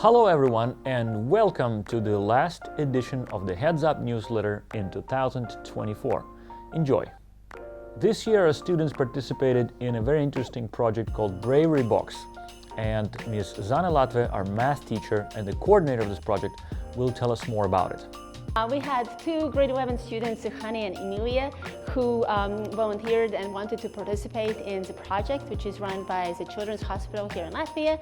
Hello everyone and welcome to the last edition of the HeadsUp newsletter in 2024. Enjoy! This year our students participated in a very interesting project called Bravery Box, and Ms. Zana Latve, our math teacher and the coordinator of this project, will tell us more about it. We had two grade 11 students, Suhani and Emilia, who volunteered and wanted to participate in the project, which is run by the Children's Hospital here in Latvia.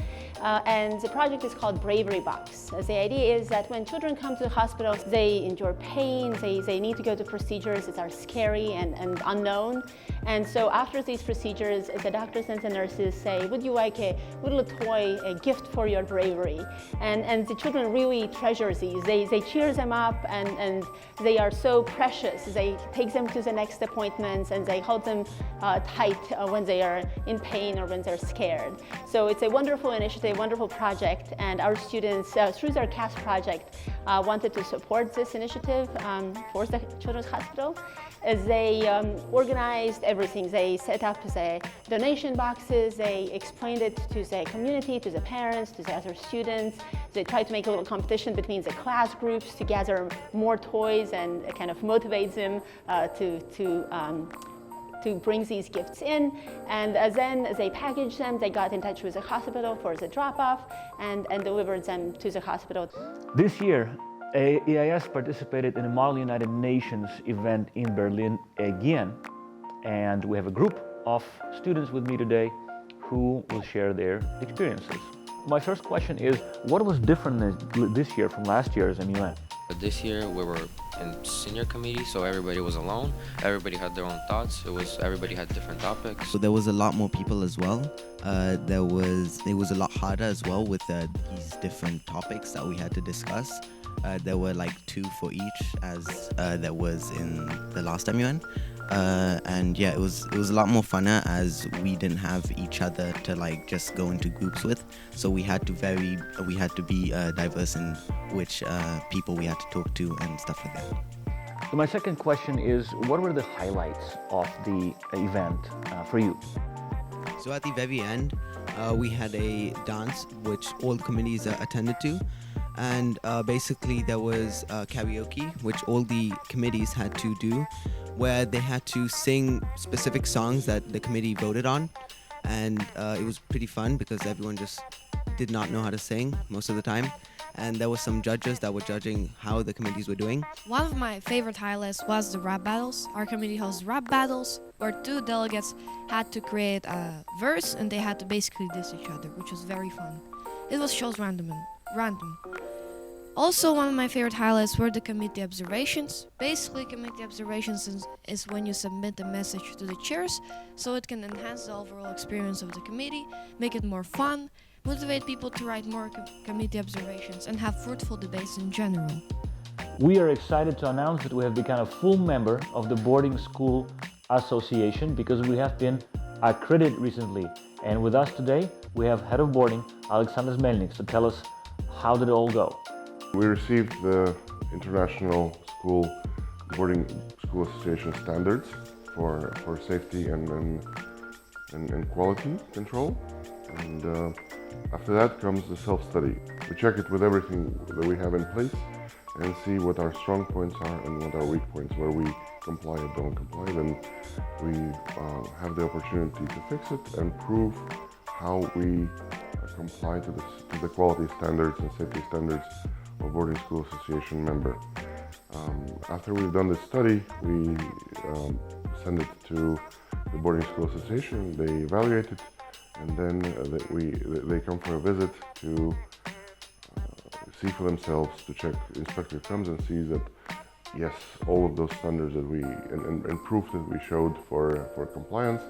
And the project is called Bravery Box. The idea is that when children come to the hospital, they endure pain, they need to go to procedures that are scary and unknown. And so after these procedures, the doctors and the nurses say, would you like a little toy, a gift for your bravery? And the children really treasure these. They cheer them up and they are so precious. They take them to the next appointments and they hold them tight when they are in pain or when they're scared. So it's a wonderful initiative, wonderful project, and our students, through their CAST project, wanted to support this initiative for the Children's Hospital. They organized everything. They set up the donation boxes, they explained it to the community, to the parents, to the other students. They tried to make a little competition between the class groups to gather more toys and kind of motivate them to bring these gifts in. And then they packaged them, they got in touch with the hospital for the drop-off and delivered them to the hospital. This year, EIS participated in a Model United Nations event in Berlin again, and we have a group of students with me today who will share their experiences. My first question is, what was different this year from last year's MUN? This year we were in senior committee, so everybody was alone. Everybody had their own thoughts. Everybody had different topics. So there was a lot more people as well. It was a lot harder as well with these different topics that we had to discuss. There were like 2 for each, as there was in the last MUN. And yeah, it was a lot more funner as we didn't have each other to like just go into groups with. So we had to be diverse in which people we had to talk to and stuff like that. So my second question is, what were the highlights of the event for you? So at the very end, we had a dance which all committees attended to. And basically there was karaoke, which all the committees had to do, where they had to sing specific songs that the committee voted on. And it was pretty fun because everyone just did not know how to sing most of the time. And there were some judges that were judging how the committees were doing. One of my favorite highlights was the rap battles. Our committee hosts rap battles where 2 delegates had to create a verse and they had to basically diss each other, which was very fun. It was shows random. Also, one of my favorite highlights were the committee observations. Basically, committee observations is when you submit a message to the chairs, so it can enhance the overall experience of the committee, make it more fun, motivate people to write more committee observations, and have fruitful debates in general. We are excited to announce that we have become a full member of the Boarding School Association because we have been accredited recently. And with us today, we have Head of Boarding, Alexander Melniks, to tell us how did it all go. We received the International Boarding School Association standards for safety and quality control. And after that comes the self-study. We check it with everything that we have in place and see what our strong points are and what our weak points, where we comply or don't comply. Then we have the opportunity to fix it and prove how we comply to the quality standards and safety standards of Boarding School Association member. After we've done this study, we send it to the Boarding School Association, they evaluate it, and then they come for a visit to see for themselves, to check. The inspector comes and sees that yes, all of those standards that and proof that we showed for compliance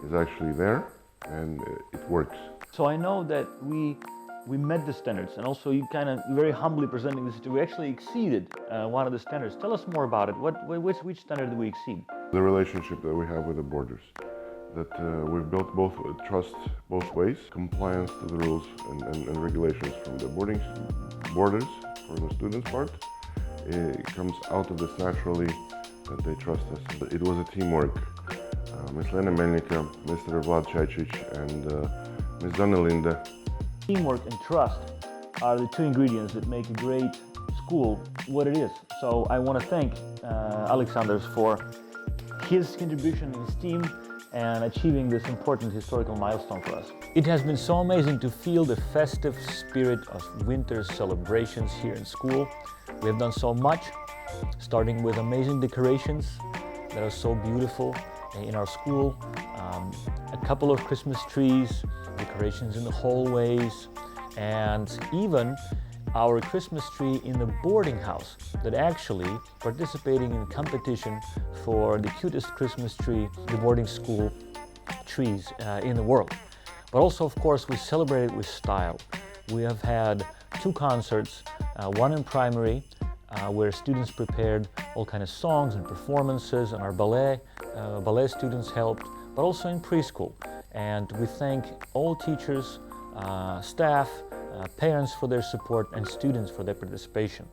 is actually there and it works. So I know that we met the standards, and also you very humbly presenting this, we actually exceeded one of the standards. Tell us more about it. Which standard did we exceed? The relationship that we have with the boarders, that we've built both trust both ways, compliance to the rules and regulations from the boarders for the students' part. It comes out of this naturally that they trust us. It was a teamwork. Ms. Lena Melnika, Mr. Vlad Chajcic, and Ms. Donna Linda. Teamwork and trust are the two ingredients that make a great school what it is. So I want to thank Alexanders for his contribution in his team and achieving this important historical milestone for us. It has been so amazing to feel the festive spirit of winter celebrations here in school. We have done so much, starting with amazing decorations that are so beautiful in our school, a couple of Christmas trees, decorations in the hallways, and even our Christmas tree in the boarding house that actually participating in competition for the cutest Christmas tree, the boarding school trees in the world. But also, of course, we celebrated with style. We have had 2 concerts, one in primary, where students prepared all kinds of songs and performances, and our ballet students helped, but also in preschool. And we thank all teachers, staff, parents for their support, and students for their participation.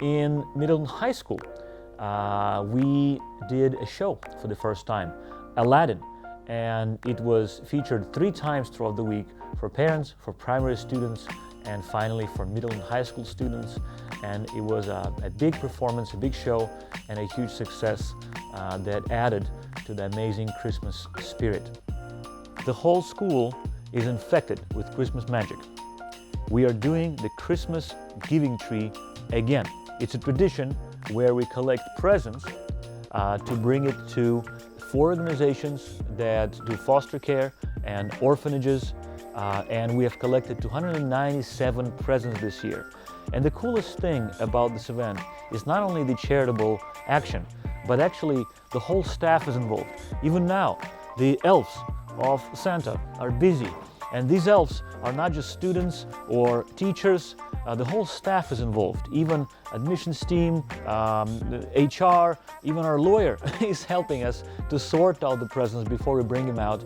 In middle and high school, we did a show for the first time, Aladdin, and it was featured 3 times throughout the week for parents, for primary students, and finally for middle and high school students. And it was a big performance, a big show, and a huge success that added to the amazing Christmas spirit. The whole school is infected with Christmas magic. We are doing the Christmas giving tree again. It's a tradition where we collect presents to bring it to 4 organizations that do foster care and orphanages, and we have collected 297 presents this year. And the coolest thing about this event is not only the charitable action, but actually the whole staff is involved. Even now, the elves of Santa are busy. And these elves are not just students or teachers, the whole staff is involved. Even admissions team, the HR, even our lawyer is helping us to sort out the presents before we bring them out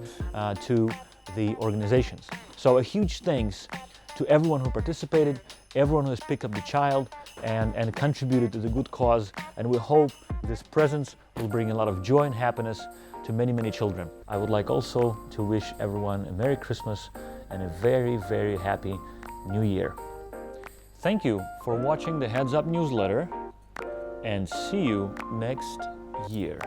to the organizations. So a huge thanks to everyone who participated, everyone who has picked up the child and contributed to the good cause. And we hope these presents will bring a lot of joy and happiness to many, many children. I would like also to wish everyone a Merry Christmas and a very, very happy New Year. Thank you for watching the Heads Up newsletter, and see you next year.